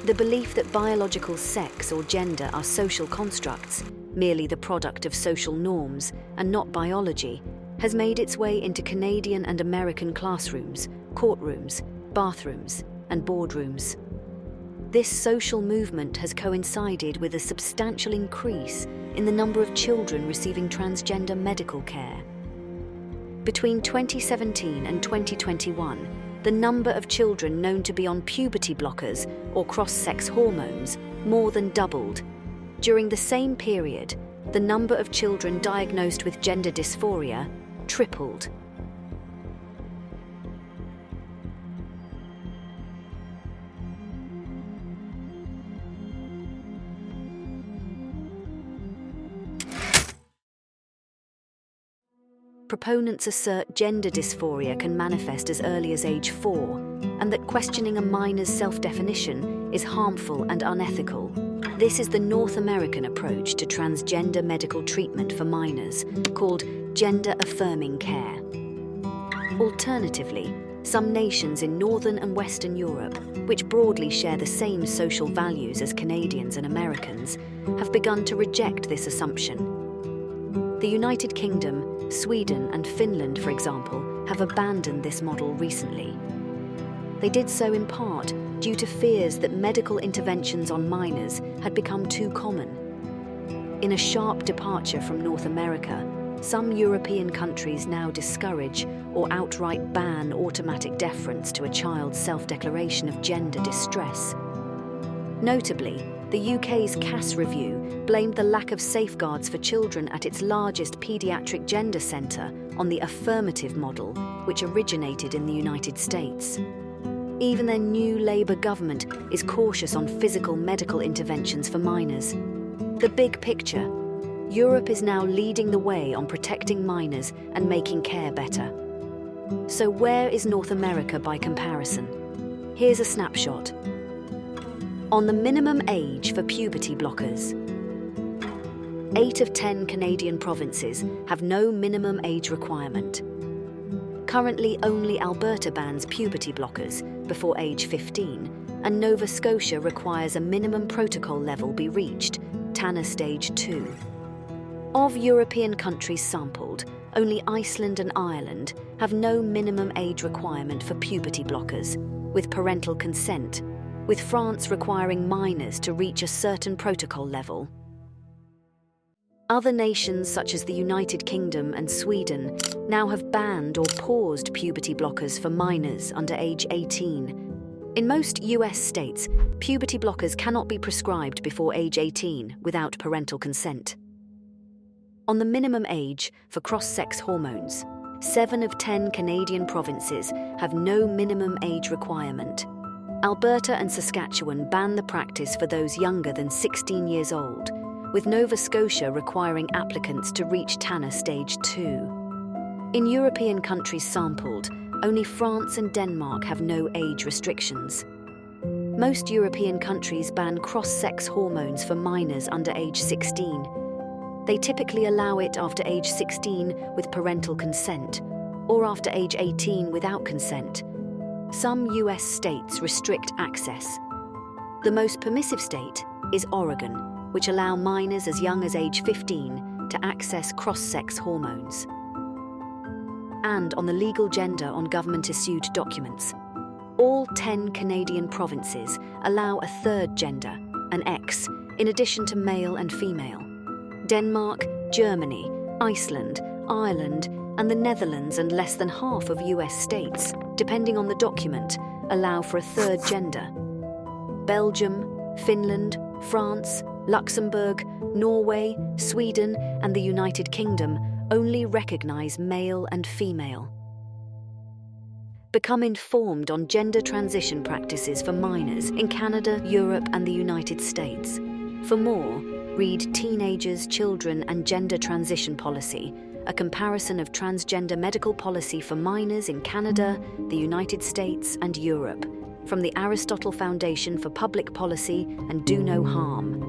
The belief that biological sex or gender are social constructs, merely the product of social norms and not biology, has made its way into Canadian and American classrooms, courtrooms, bathrooms, and boardrooms. This social movement has coincided with a substantial increase in the number of children receiving transgender medical care. Between 2017 and 2021, the number of children known to be on puberty blockers or cross-sex hormones more than doubled. During the same period, the number of children diagnosed with gender dysphoria tripled. Proponents assert gender dysphoria can manifest as early as age 4, and that questioning a minor's self-definition is harmful and unethical. This is the North American approach to transgender medical treatment for minors, called gender-affirming care. Alternatively, some nations in Northern and Western Europe, which broadly share the same social values as Canadians and Americans, have begun to reject this assumption. The United Kingdom, Sweden and Finland, for example, have abandoned this model recently. They did so in part due to fears that medical interventions on minors had become too common. In a sharp departure from North America, some European countries now discourage or outright ban automatic deference to a child's self-declaration of gender distress. Notably, the UK's Cass Review blamed the lack of safeguards for children at its largest paediatric gender centre on the affirmative model, which originated in the United States. Even their new Labour government is cautious on physical medical interventions for minors. The big picture: Europe is now leading the way on protecting minors and making care better. So where is North America by comparison? Here's a snapshot. On the minimum age for puberty blockers. 8 of 10 Canadian provinces have no minimum age requirement. Currently, only Alberta bans puberty blockers before age 15, and Nova Scotia requires a minimum protocol level be reached, Tanner Stage 2. Of European countries sampled, only Iceland and Ireland have no minimum age requirement for puberty blockers, with parental consent, with France requiring minors to reach a certain protocol level. Other nations such as the United Kingdom and Sweden now have banned or paused puberty blockers for minors under age 18. In most US states, puberty blockers cannot be prescribed before age 18 without parental consent. On the minimum age for cross-sex hormones, 7 of 10 Canadian provinces have no minimum age requirement. Alberta and Saskatchewan ban the practice for those younger than 16 years old, with Nova Scotia requiring applicants to reach Tanner Stage 2. In European countries sampled, only France and Denmark have no age restrictions. Most European countries ban cross-sex hormones for minors under age 16. They typically allow it after age 16 with parental consent, or after age 18 without consent. Some US states restrict access. The most permissive state is Oregon, which allow minors as young as age 15 to access cross-sex hormones. And on the legal gender on government-issued documents, all 10 Canadian provinces allow a third gender, an X, in addition to male and female. Denmark, Germany, Iceland, Ireland, and the Netherlands and less than half of US states, depending on the document, allow for a third gender. Belgium, Finland, France, Luxembourg, Norway, Sweden, and the United Kingdom only recognize male and female. Become informed on gender transition practices for minors in Canada, Europe, and the United States. For more, read Teenagers, Children, and Gender Transition Policy, a comparison of transgender medical policy for minors in Canada, the United States, and Europe, from the Aristotle Foundation for Public Policy and Do No Harm.